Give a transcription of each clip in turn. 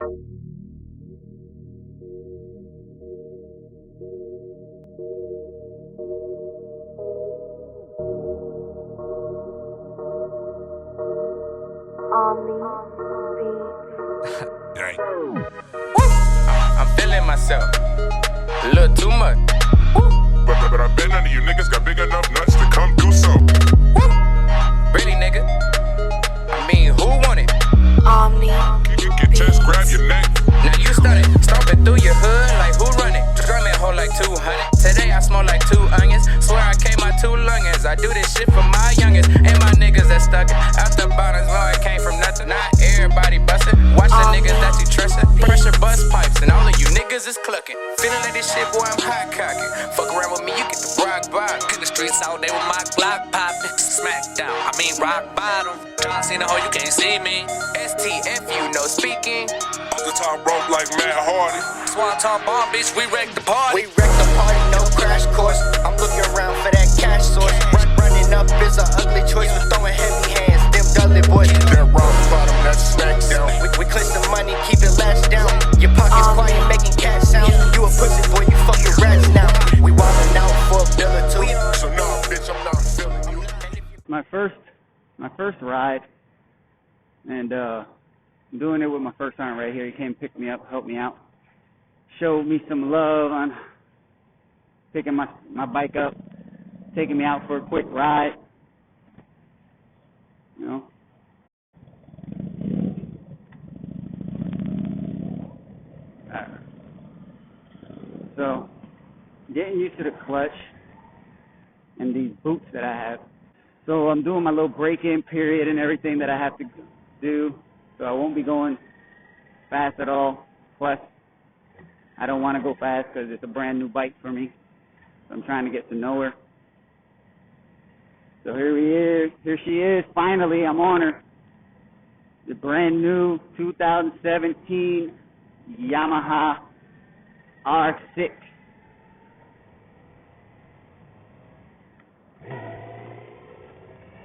I'm feeling myself a little too much. But I bet none of you niggas got big enough nuts to come do so. Really, nigga? I mean, who want it? Get chest, grab your neck. Now you started stomping through your hood like who run it? Drumming hold like 200. Today I smell like 2 onions. Swear I came out 2 lungins. I do this shit for my youngins and my niggas that stuck it. Out the bottoms, well, it came from nothing. Not everybody bustin'. Watch the niggas that you trustin'. Pressure bust pipes and all of you niggas is clucking. Feeling like this shit, boy, I'm hot cocking. Fuck around with me, you get the rock bottom. In the streets all day with my Glock poppin'. Smackdown, I mean rock bottom. John Cena, ho, you can't see me. STF, you know speaking. Off the top rope like Matt Hardy. Swan top bomb, bitch, we wreck the party. We wreck the party, no crash course. I'm looking around for that cash source. Running up is an ugly choice. We're throwing heavy hands, them Dudley boys. That rock bottom, that's smackdown. We clench the money, keep it latched down. Your pockets quiet, making cat sounds. You a pussy boy, you fucking rats now. We wildin' out for a bill or two. So no, bitch, I'm not feeling you. My first ride, and I'm doing it with my first sergeant right here. He came pick me up, help me out, showed me some love on picking my bike up, taking me out for a quick ride. You know. So, getting used to the clutch and these boots that I have. So I'm doing my little break-in period and everything that I have to do. So I won't be going fast at all. Plus, I don't want to go fast because it's a brand new bike for me. So I'm trying to get to know her. So here she is. Finally, I'm on her. The brand new 2017 Yamaha R6.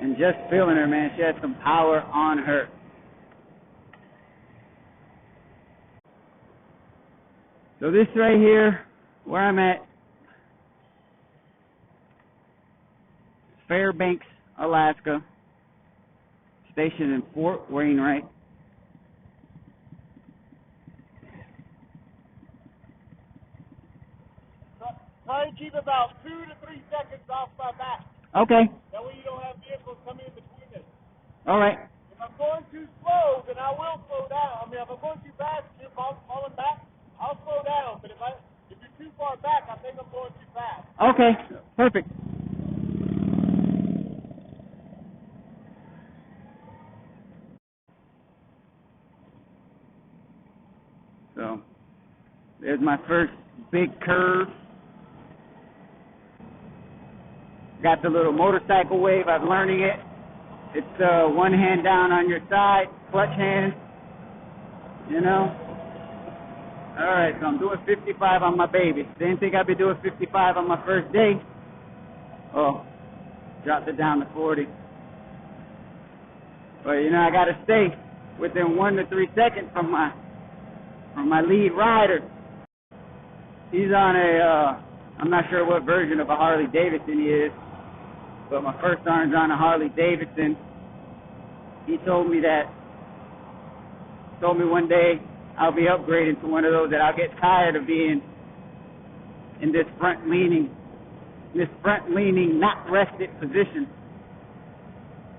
And just feeling her, man. She has some power on her. So this right here, where I'm at, Fairbanks, Alaska, stationed in Fort Wainwright. Try to keep about 2 to 3 seconds off my back. Okay. That way you don't have vehicles coming in between us. All right. If I'm going too slow, then I will slow down. I mean, if I'm going too fast and you're falling back, I'll slow down. But if you're too far back, I think I'm going too fast. Okay. Perfect. So, there's my first big curve. Got the little motorcycle wave. I'm learning it. It's one hand down on your side, clutch hand. You know? Alright, so I'm doing 55 on my baby. Didn't think I'd be doing 55 on my first day. Oh, dropped it down to 40. But, you know, I got to stay within 1 to 3 seconds from my lead rider. He's on I'm not sure what version of a Harley-Davidson he is, but my first sergeant's on a Harley-Davidson. He told me one day I'll be upgrading to one of those, that I'll get tired of being in this front-leaning, not rested position.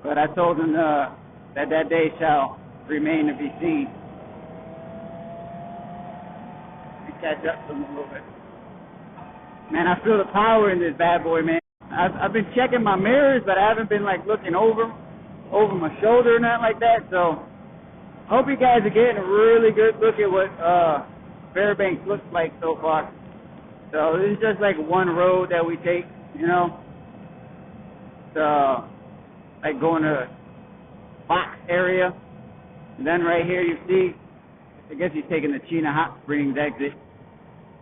But I told him that day shall remain to be seen. Catch up to him a little bit. Man, I feel the power in this bad boy, man. I've been checking my mirrors, but I haven't been like looking over my shoulder or nothing like that. So, hope you guys are getting a really good look at what Fairbanks looks like so far. So this is just like one road that we take, you know. So, like going to Fox area. And then right here you see, I guess he's taking the Chena Hot Springs exit.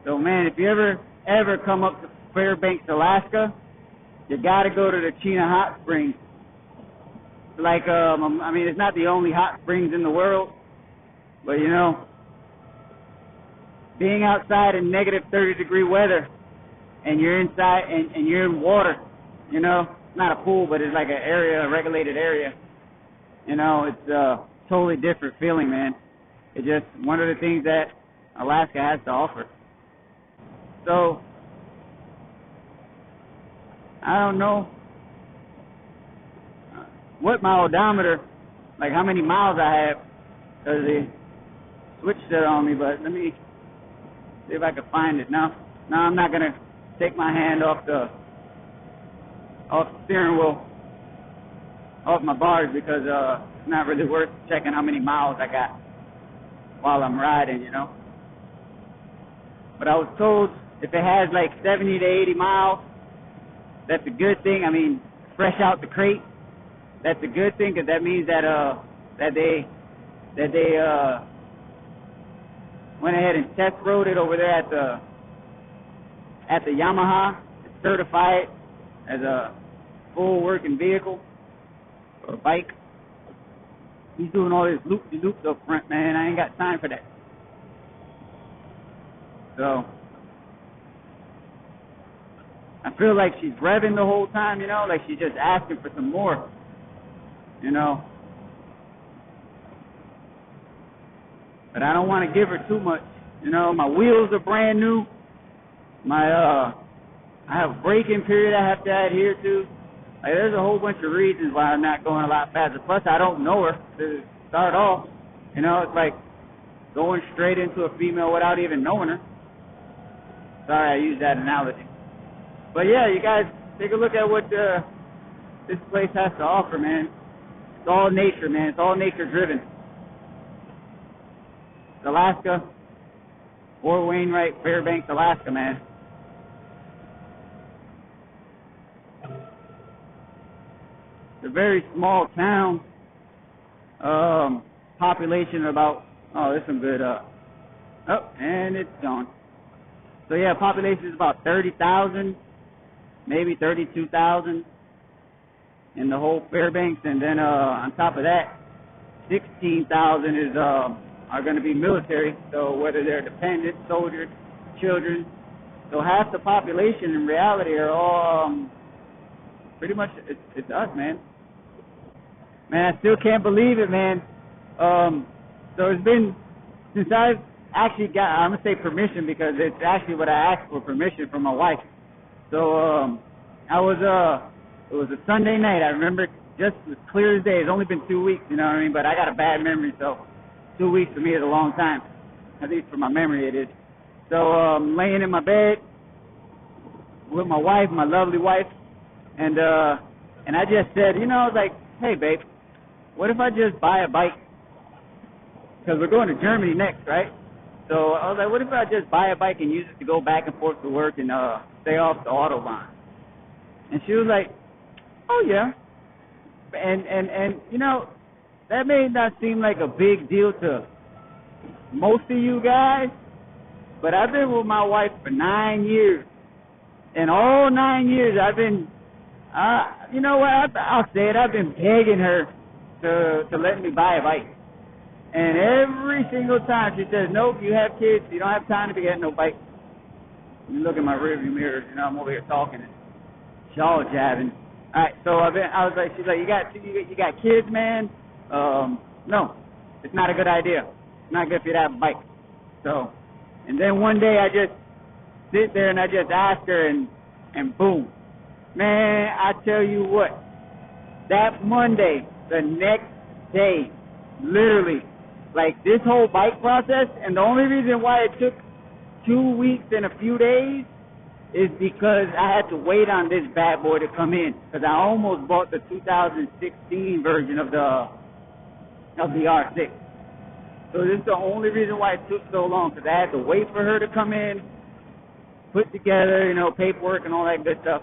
So man, if you ever come up to Fairbanks, Alaska, you gotta go to the Chena Hot Springs. Like, I mean, it's not the only hot springs in the world, but you know, being outside in negative 30-degree weather, and you're inside and you're in water, you know, it's not a pool, but it's like an area, a regulated area. You know, it's a totally different feeling, man. It's just one of the things that Alaska has to offer. So, I don't know what my odometer, like how many miles I have, because they switched it on me, but let me see if I can find it. No, I'm not going to take my hand off the steering wheel, off my bars, because it's not really worth checking how many miles I got while I'm riding, you know. But I was told if it has like 70 to 80 miles, that's a good thing. I mean, fresh out the crate, that's a good thing, because that means that they went ahead and test rode it over there at the Yamaha, certify it as a full working vehicle or bike. He's doing all this loop-de-loops up front, man. I ain't got time for that. So I feel like she's revving the whole time, you know, like she's just asking for some more, you know. But I don't want to give her too much, you know. My wheels are brand new. I have a braking period I have to adhere to. Like, there's a whole bunch of reasons why I'm not going a lot faster. Plus, I don't know her to start off. You know, it's like going straight into a female without even knowing her. Sorry I used that analogy. But yeah, you guys take a look at what this place has to offer, man. It's all nature, man. It's all nature driven. It's Alaska, Fort Wainwright, Fairbanks, Alaska, man. It's a very small town. Population about, there's some good, and it's gone. So yeah, population is about 30,000, maybe 32,000 in the whole Fairbanks, and then on top of that, 16,000 is are going to be military. So whether they're dependents, soldiers, children, so half the population in reality are all pretty much it's us, man. Man, I still can't believe it, man. So it's been since I've actually got, I'm gonna say permission, because it's actually what I asked for permission from my wife. So it was a Sunday night. I remember just as clear as day. It's only been 2 weeks, you know what I mean? But I got a bad memory, so 2 weeks for me is a long time. At least for my memory, it is. So I'm laying in my bed with my wife, my lovely wife, and I just said, you know, like, hey, babe, what if I just buy a bike? Because we're going to Germany next, right? So I was like, what if I just buy a bike and use it to go back and forth to work and stay off the Autobahn? And she was like, oh, yeah. And you know, that may not seem like a big deal to most of you guys, but I've been with my wife for 9 years. And all 9 years I've been, you know what, I'll say it, I've been begging her to let me buy a bike. And every single time she says, nope, you have kids, you don't have time to get no bike. You look at my rearview mirrors, you know, I'm over here talking and jaw jabbing. All right, so I was like, she's like, you got kids, man? No, it's not a good idea. It's not good for you to have a bike. So, and then one day I just sit there and I just ask her, and boom, man, I tell you what, that Monday, the next day, literally, like this whole bike process, and the only reason why it took 2 weeks and a few days is because I had to wait on this bad boy to come in, because I almost bought the 2016 version of the R6. So this is the only reason why it took so long, because I had to wait for her to come in, put together, you know, paperwork and all that good stuff.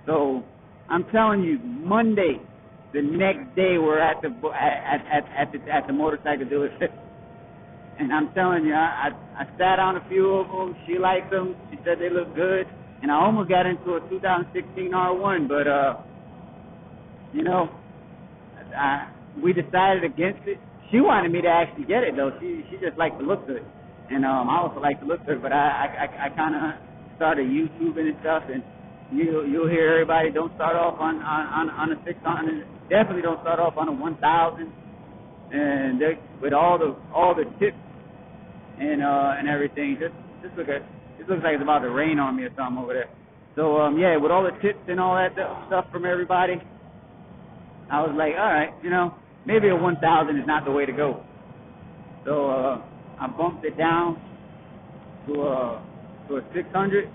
So I'm telling you, Monday, the next day, we're at the motorcycle dealership, and I'm telling you, I sat on a few of them. She liked them. She said they look good, and I almost got into a 2016 R1, but you know, we decided against it. She wanted me to actually get it though. She just liked the looks of it. And I also like to look for it, but I kind of started YouTubing and stuff, and you'll hear everybody don't start off on a 600. Definitely don't start off on a 1,000. And with all the tips and everything, this looks like it's about to rain on me or something over there. So yeah, with all the tips and all that stuff from everybody, I was like, all right, maybe a 1,000 is not the way to go. So I bumped it down to a 600,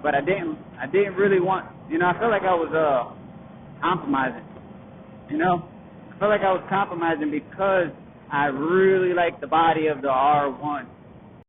but I didn't really want, I felt like I was compromising, I felt like I was compromising because I really like the body of the R1.